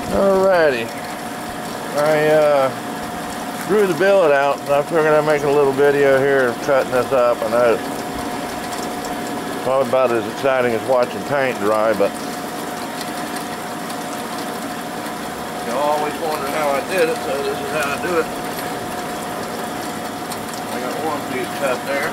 Alrighty, I drew the billet out, and I figured I'd make a little video here of cutting this up. I know it's probably about as exciting as watching paint dry, but you always wonder how I did it, so this is how I do it. I got one piece cut there.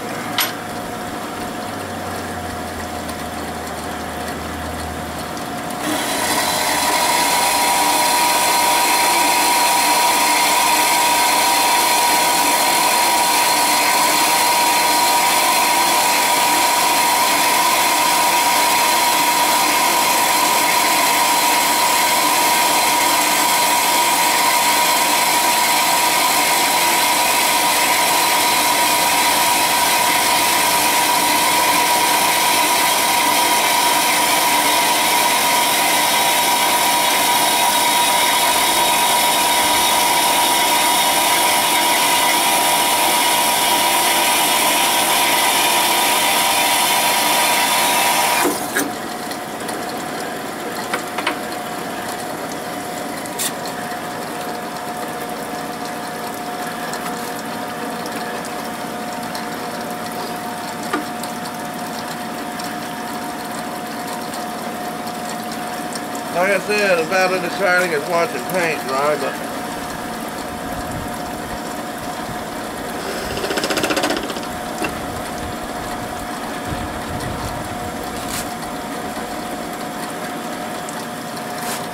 Like I said, it's about as exciting as watching paint dry, but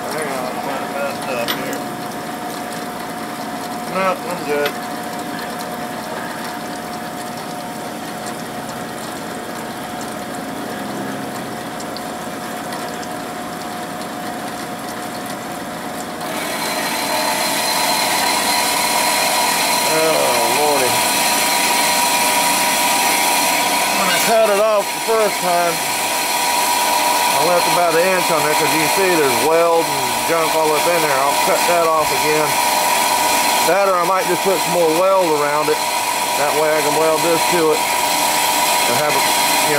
hang on, I might have messed up here. Nope, I'm good. Cut it off the first time. I left about an inch on there because you can see there's weld and junk all up in there. I'll cut that off again. That, or I might just put some more weld around it. That way I can weld this to it and have a,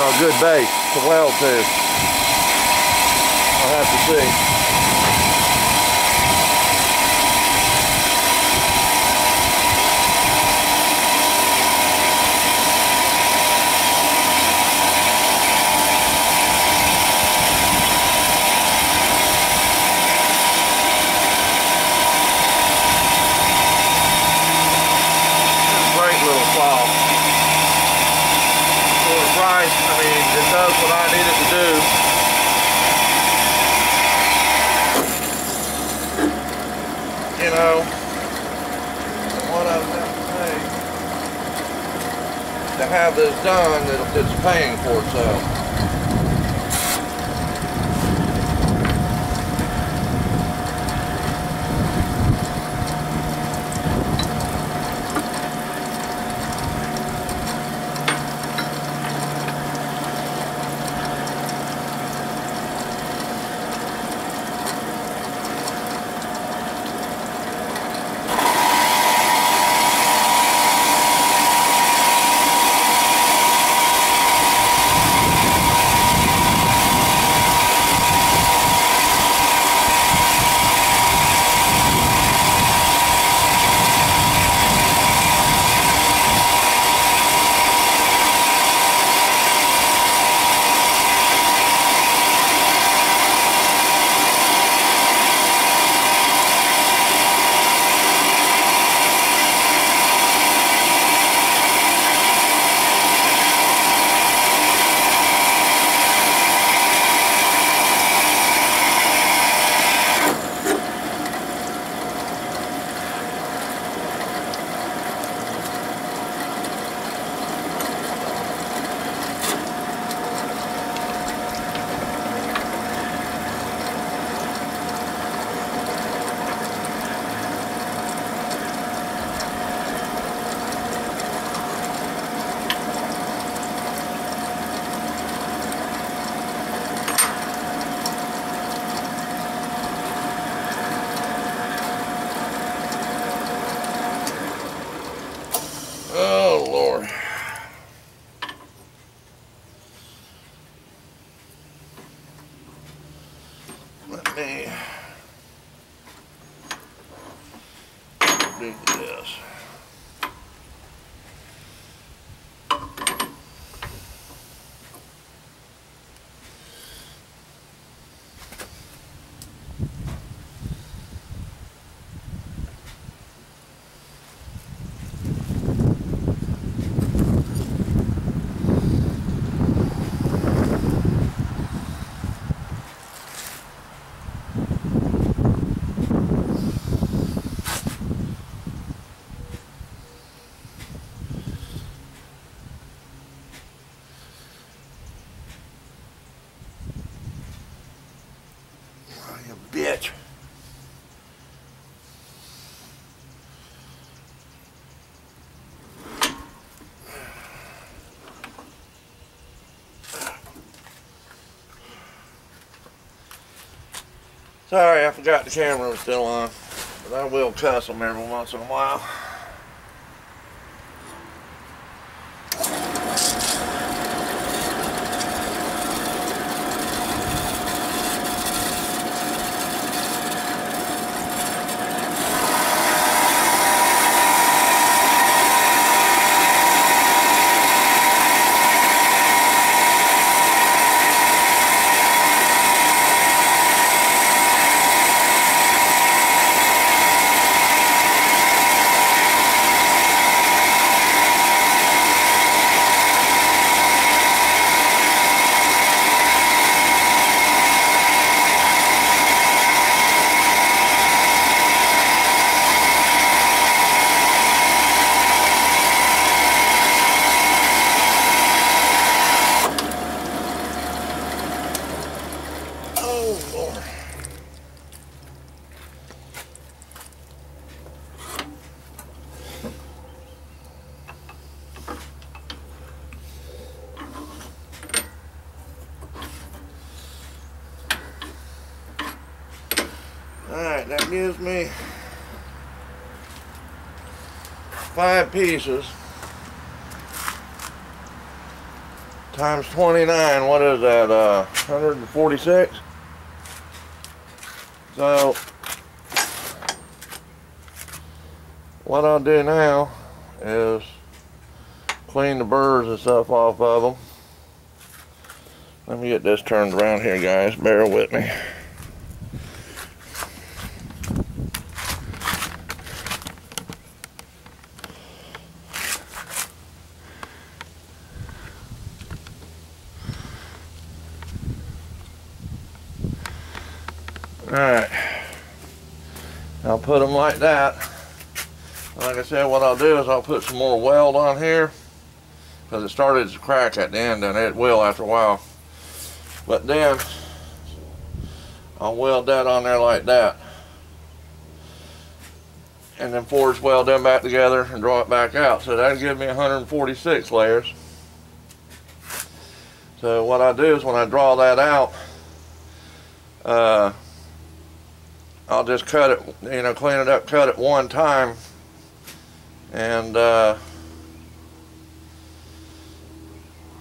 a good base to weld to. I'll have to see. It does what I need it to do. What I was going to say, to have this done, it's paying for itself. Oh, Lord. Let me do this. Bitch. Sorry, I forgot the camera was still on, but I will cuss them every once in a while. Alright, that gives me 5 pieces times 29. What is that? 146. So what I'll do now is clean the burrs and stuff off of them. Let me get this turned around here, guys. Bear with me. Alright, I'll put them like that. Like I said, what I'll do is I'll put some more weld on here, because it started to crack at the end, and it will after a while. But then I'll weld that on there like that, and then forge weld them back together and draw it back out. So that'll give me 146 layers. So what I do is when I draw that out, I'll just cut it, you know, clean it up, cut it one time, and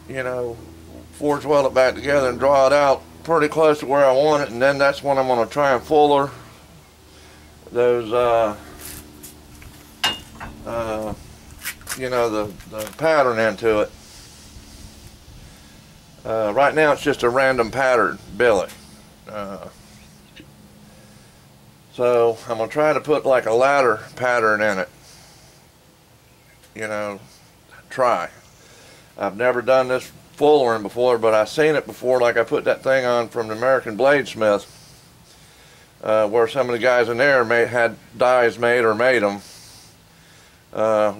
you know, forge weld it back together and draw it out pretty close to where I want it, and then that's when I'm going to try and fuller those you know, the pattern into it. Right now it's just a random pattern billet. So I'm going to try to put like a ladder pattern in it. You know, try. I've never done this fullering before, but I've seen it before. Like I put that thing on from the American Bladesmith, where some of the guys in there had dies made or made them.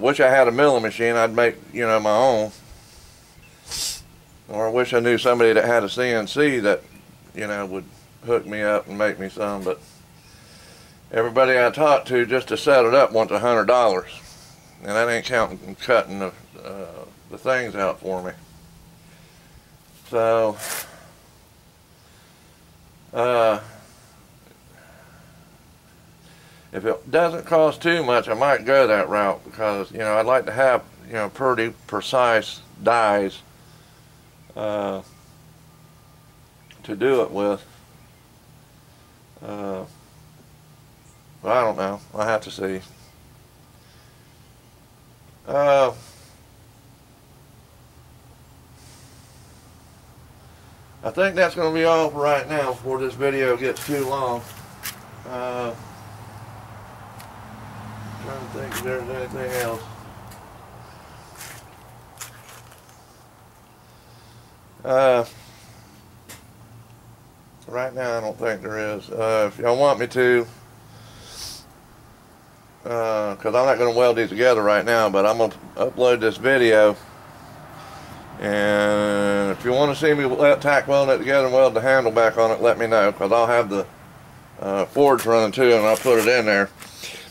Wish I had a milling machine. I'd make, you know, my own. Or I wish I knew somebody that had a CNC that, you know, would hook me up and make me some. But everybody I talked to just to set it up wants $100, and that ain't counting cutting the things out for me. So if it doesn't cost too much, I might go that route, because, you know, I'd like to have, you know, pretty precise dies to do it with. But I don't know. I'll have to see. I think that's going to be all for right now before this video gets too long. Trying to think if there's anything else. Right now I don't think there is. If y'all want me to, because I'm not going to weld these together right now, but I'm going to upload this video. And if you want to see me tack weld it together and weld the handle back on it, let me know, because I'll have the forge running too, and I'll put it in there.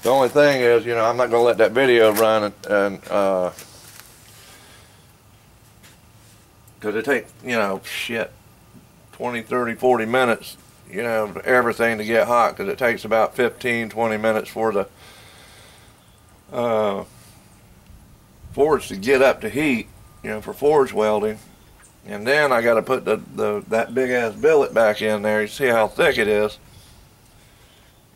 The only thing is, you know, I'm not going to let that video run, and because it takes, you know, shit, 20, 30, 40 minutes, you know, for everything to get hot, because it takes about 15, 20 minutes for the forge to get up to heat, you know, for forge welding. And then I got to put that big ass billet back in there. You see how thick it is.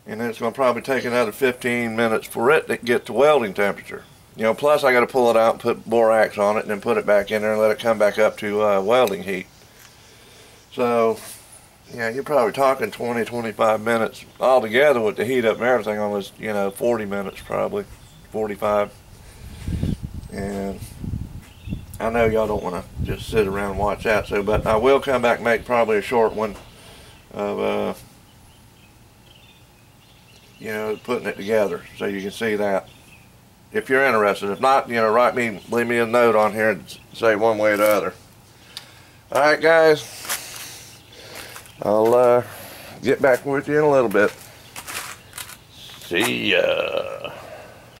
And then it's going to probably take another 15 minutes for it to get to welding temperature. You know, plus I got to pull it out and put borax on it and then put it back in there and let it come back up to welding heat. So, yeah, you're probably talking 20, 25 minutes altogether with the heat up and everything on this, you know, 40 minutes probably, 45. And I know y'all don't want to just sit around and watch that, so, but I will come back and make probably a short one of, you know, putting it together so you can see that if you're interested. If not, you know, leave me a note on here and say one way or the other. Alright guys, I'll get back with you in a little bit. See ya.